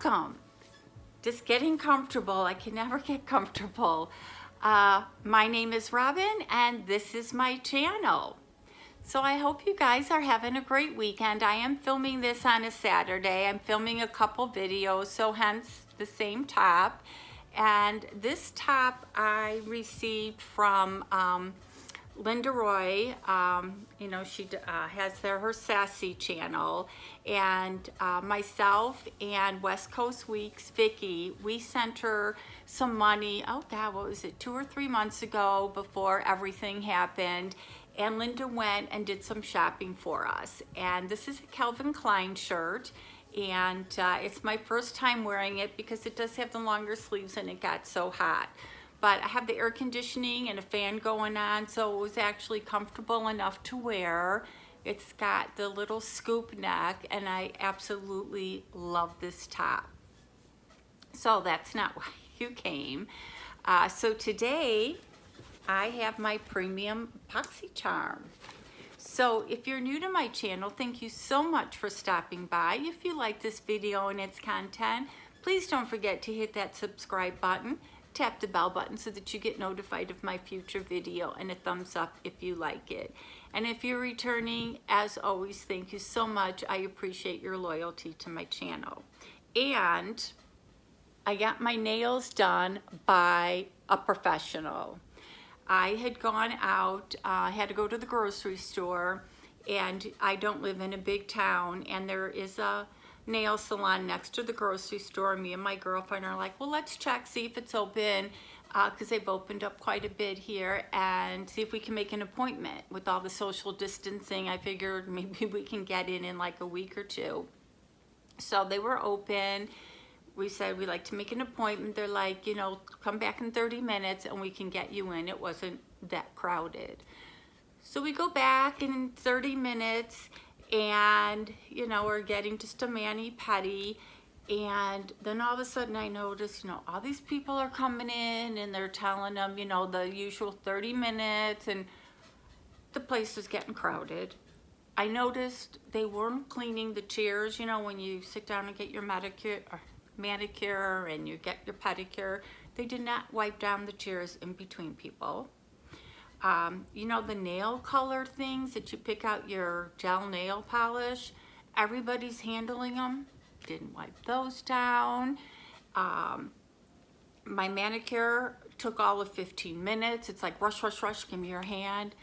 welcome. Just getting comfortable. I can never get comfortable. My name is Robin and this is my channel. So I hope you guys are having a great weekend. I am filming this on a Saturday. I'm filming a couple videos, so hence the same top. And this top I received from Linda Roy. You know, she has her Sassy channel, and myself and West Coast Weeks Vicky, we sent her some money. Oh God, what was it, 2 or 3 months ago before everything happened, and Linda went and did some shopping for us. And this is a Calvin Klein shirt, and it's my first time wearing it because it does have the longer sleeves and it got so hot. But I have the air conditioning and a fan going on, so it was actually comfortable enough to wear. It's got the little scoop neck, and I absolutely love this top. So that's not why you came. So today I have my premium Boxycharm. So if you're new to my channel, thank you so much for stopping by. If you like this video and its content, please don't forget to hit that subscribe button. Tap the bell button so that you get notified of my future video, and a thumbs up if you like it. And if you're returning, as always, thank you so much. I appreciate your loyalty to my channel. And I got my nails done by a professional. I had gone out, had to go to the grocery store, and I don't live in a big town, and there is a nail salon next to the grocery store. Me and my girlfriend are like, well, let's check, see if it's open, because they've opened up quite a bit here, and see if we can make an appointment. With all the social distancing, I figured maybe we can get in like a week or two. So they were open. We said we'd like to make an appointment. They're like, you know, come back in 30 minutes and we can get you in. It wasn't that crowded. So we go back in 30 minutes, and you know, we're getting just a mani-pedi, and then all of a sudden I notice, you know, all these people are coming in and they're telling them, you know, the usual 30 minutes, and the place was getting crowded. I noticed they weren't cleaning the chairs. You know, when you sit down and get your manicure and you get your pedicure, they did not wipe down the chairs in between people. You know, the nail color things that you pick out your gel nail polish, everybody's handling them, didn't wipe those down. My manicure took all of 15 minutes. It's like rush, rush, rush, give me your hand.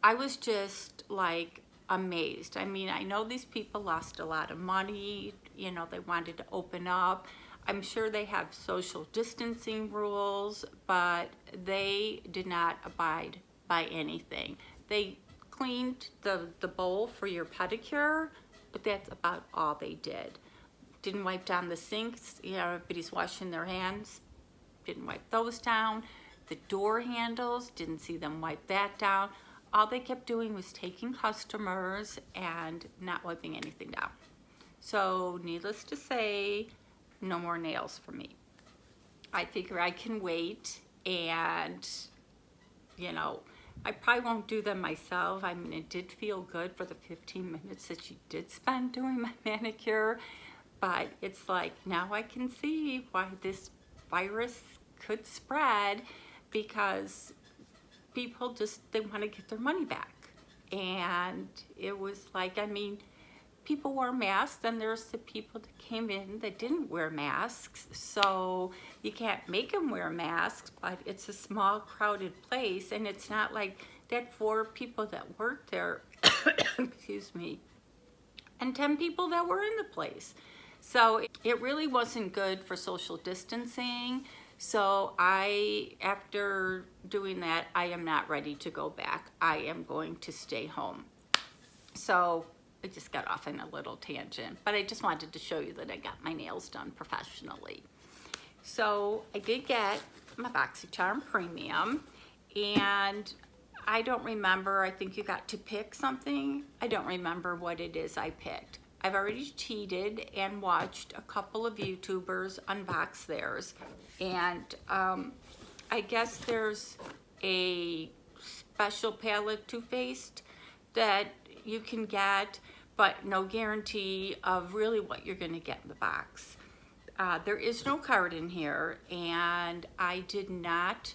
I was just like amazed. I mean, I know these people lost a lot of money, you know, they wanted to open up. I'm sure they have social distancing rules, but they did not abide by anything. They cleaned the bowl for your pedicure, but that's about all they did. Didn't wipe down the sinks. You know, everybody's washing their hands. Didn't wipe those down. The door handles, didn't see them wipe that down. All they kept doing was taking customers and not wiping anything down. So needless to say, no more nails for me. I figure I can wait, and you know, I probably won't do them myself. I mean, it did feel good for the 15 minutes that she did spend doing my manicure, but it's like, now I can see why this virus could spread, because people just, they want to get their money back. And it was like, I mean, people wore masks, and there's the people that came in that didn't wear masks. So you can't make them wear masks, but it's a small crowded place, and it's not like that 4 people that worked there, excuse me, and 10 people that were in the place. So it really wasn't good for social distancing. So after doing that, I am not ready to go back. I am going to stay home. So I just got off on a little tangent, but I just wanted to show you that I got my nails done professionally. So I did get my Boxycharm Premium, and I don't remember, I think you got to pick something. I don't remember what it is I picked. I've already cheated and watched a couple of YouTubers unbox theirs, and I guess there's a special palette toothpaste that you can get, but no guarantee of really what you're going to get in the box. There is no card in here, and I did not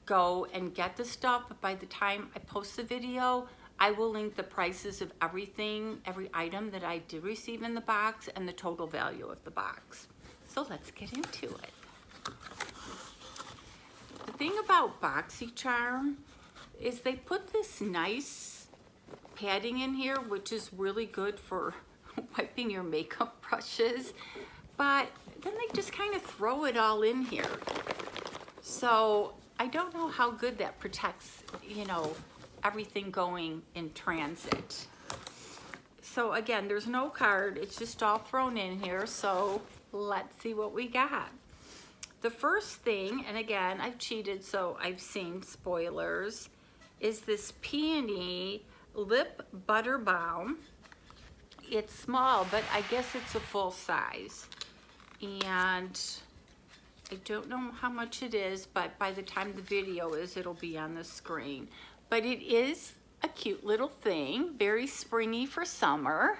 go and get the stuff, but by the time I post the video, I will link the prices of everything, every item that I did receive in the box, and the total value of the box. So let's get into it. The thing about Boxycharm is they put this nice padding in here, which is really good for wiping your makeup brushes, but then they just kind of throw it all in here. So I don't know how good that protects, you know, everything going in transit. So again, there's no card, it's just all thrown in here, so let's see what we got. The first thing, and again, I've cheated, so I've seen spoilers, is this Peony Lip Butter Balm. It's small, but I guess it's a full size. And I don't know how much it is, but by the time the video is, it'll be on the screen. But it is a cute little thing, very springy for summer.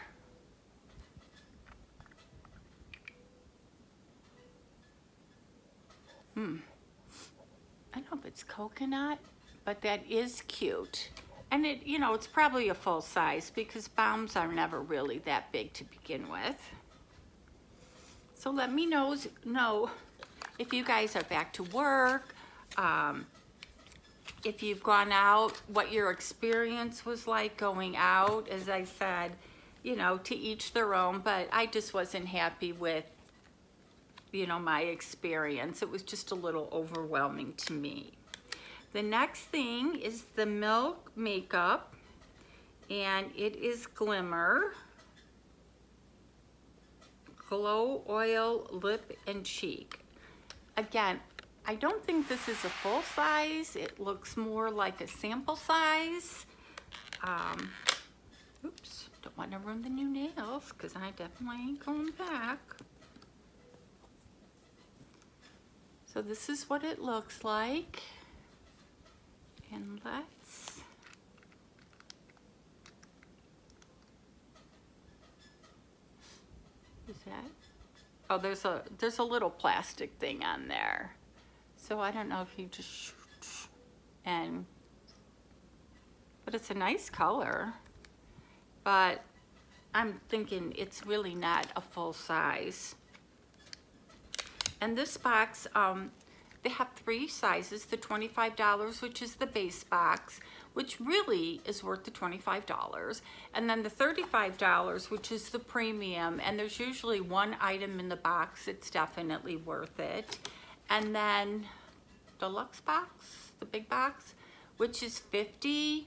I don't know if it's coconut, but that is cute. And it, you know, it's probably a full size because balms are never really that big to begin with. So let me know if you guys are back to work, if you've gone out, what your experience was like going out. As I said, you know, to each their own, but I just wasn't happy with, you know, my experience. It was just a little overwhelming to me. The next thing is the Milk Makeup, and it is Glimmer Glow Oil Lip and Cheek. Again, I don't think this is a full size. It looks more like a sample size. Oops, don't want to ruin the new nails because I definitely ain't going back. So this is what it looks like. And let's, is that, oh, there's a little plastic thing on there. So I don't know if you just, and, but it's a nice color, but I'm thinking it's really not a full size. And this box, they have 3 sizes, the $25, which is the base box, which really is worth the $25. And then the $35, which is the premium, and there's usually 1 item in the box. It's definitely worth it. And then the luxe box, the big box, which is $50,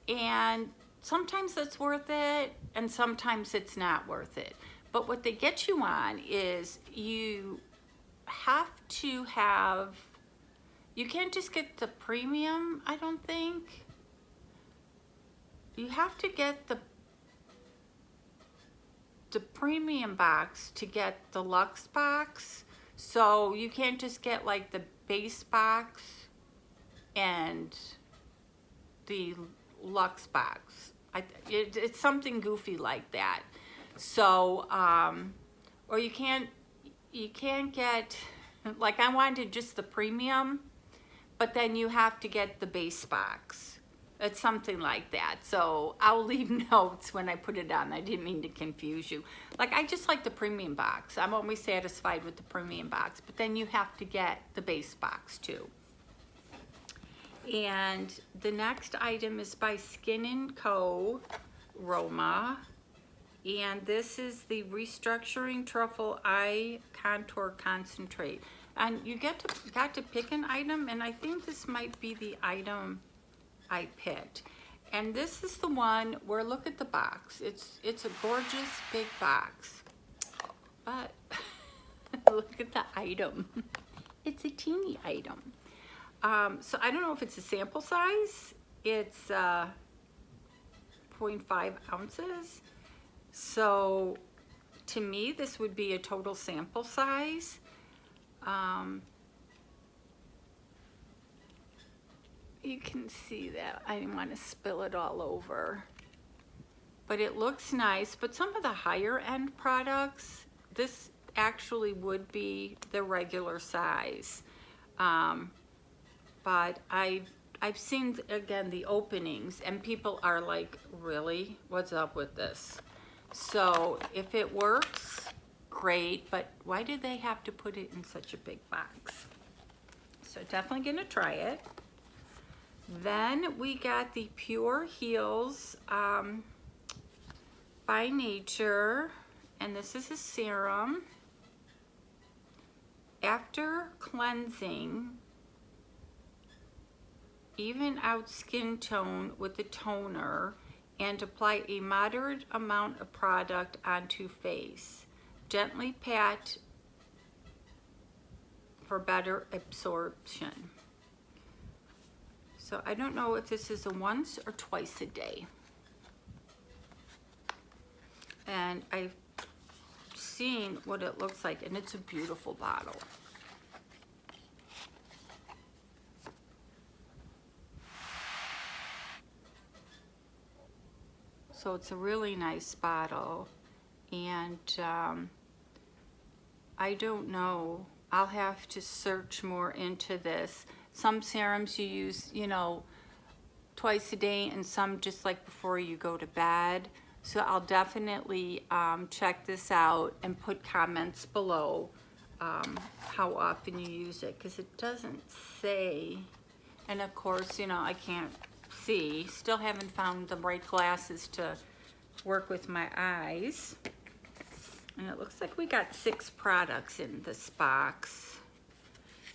and sometimes it's worth it, and sometimes it's not worth it. But what they get you on is you have to have, you can't just get the premium, I don't think. You have to get the premium box to get the luxe box. So you can't just get like the base box and the luxe box. It's something goofy like that. So, or you can't get, like I wanted just the premium, but then you have to get the base box. It's something like that. So I'll leave notes when I put it on. I didn't mean to confuse you. Like I just like the premium box. I'm always satisfied with the premium box, but then you have to get the base box too. And the next item is by Skin & Co. Roma. And this is the Restructuring Truffle Eye Contour Concentrate. And you got to pick an item, and I think this might be the item I picked. And this is the one where, look at the box. It's a gorgeous big box. But look at the item. It's a teeny item. So I don't know if it's a sample size. It's 0.5 ounces. So to me, this would be a total sample size. You can see that I didn't want to spill it all over. but it looks nice. But some of the higher end products, this actually would be the regular size. But I've seen, again, the openings, and people are like, really? What's up with this? So if it works, great, but why did they have to put it in such a big box? So definitely gonna try it. Then we got the Pure Heals by Nature, and this is a serum. After cleansing, even out skin tone with the toner and apply a moderate amount of product onto face. Gently pat for better absorption. So I don't know if this is a once or twice a day. And I've seen what it looks like, and it's a beautiful bottle. So it's a really nice bottle, and I don't know, I'll have to search more into this. Some serums you use, you know, twice a day, and some just like before you go to bed. So I'll definitely check this out and put comments below how often you use it, because it doesn't say. And of course, you know, I can't see. Still haven't found the right glasses to work with my eyes. And it looks like we got 6 products in this box.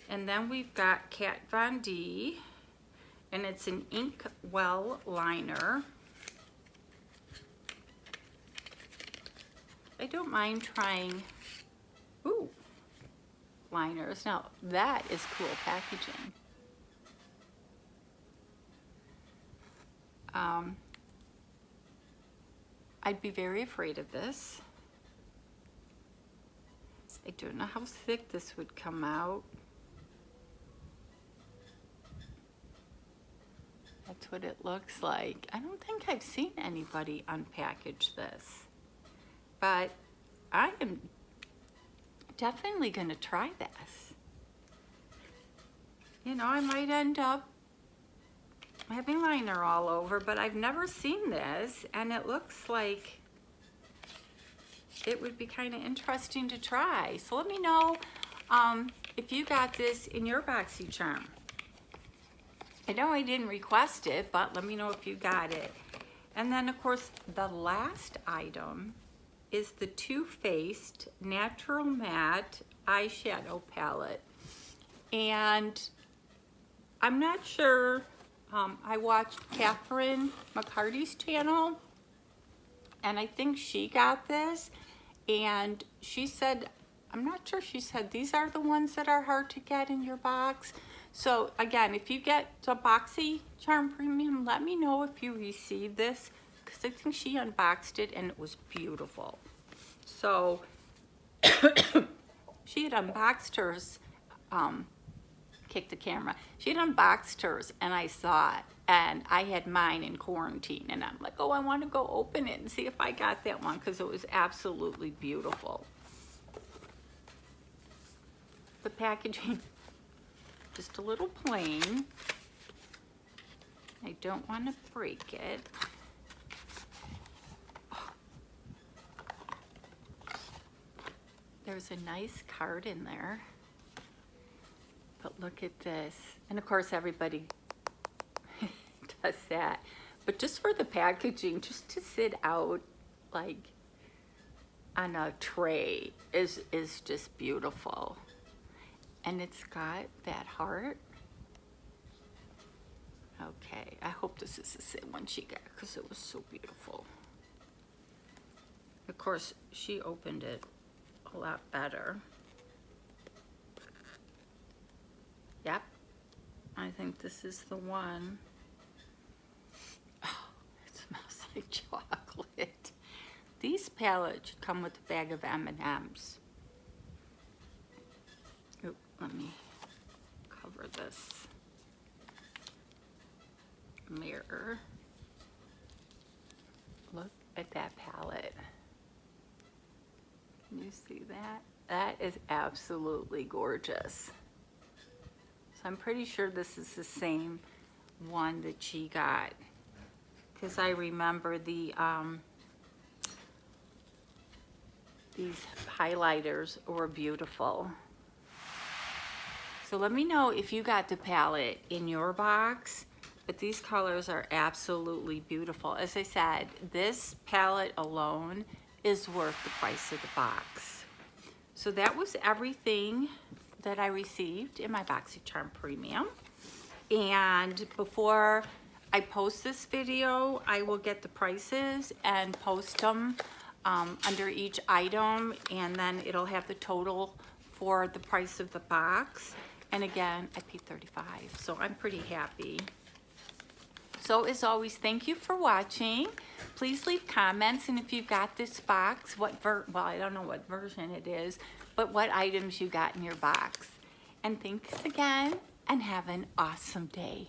And then we've got Kat Von D, and it's an ink well liner. I don't mind trying, ooh, liners. Now that is cool packaging. I'd be very afraid of this. I don't know how thick this would come out. That's what it looks like. I don't think I've seen anybody unpackage this, but I am definitely gonna try this. You know, I might end up having liner all over, but I've never seen this, and it looks like it would be kind of interesting to try. So let me know if you got this in your Boxycharm. I know I didn't request it, but let me know if you got it. And then of course the last item is the Too Faced Natural Matte Eyeshadow Palette. And I'm not sure, I watched Catherine McCarty's channel, and I think she got this, and she said, I'm not sure, she said these are the ones that are hard to get in your box. So again, if you get the Boxycharm Premium, let me know if you received this, because I think she unboxed it and it was beautiful. So she had unboxed hers, kick the camera. She had unboxed hers and I saw it, and I had mine in quarantine, and I'm like, oh, I want to go open it and see if I got that one, because it was absolutely beautiful. The packaging, just a little plain. I don't want to break it. There's a nice card in there. But look at this. And of course everybody does that. But just for the packaging, just to sit out like on a tray is just beautiful. And it's got that heart. Okay, I hope this is the same one she got, because it was so beautiful. Of course, she opened it a lot better. Yep, I think this is the one. Oh, it smells like chocolate. These palettes should come with a bag of M&Ms. Oop, let me cover this mirror. Look at that palette. Can you see that? That is absolutely gorgeous. So I'm pretty sure this is the same one that she got, because I remember these highlighters were beautiful. So let me know if you got the palette in your box, but these colors are absolutely beautiful. As I said, this palette alone is worth the price of the box. So that was everything that I received in my Boxycharm Premium. And before I post this video, I will get the prices and post them under each item, and then it'll have the total for the price of the box. And again, I paid $35, so I'm pretty happy. So as always, thank you for watching. Please leave comments, and if you've got this box, well, I don't know what version it is, but what items you got in your box. And thanks again, and have an awesome day.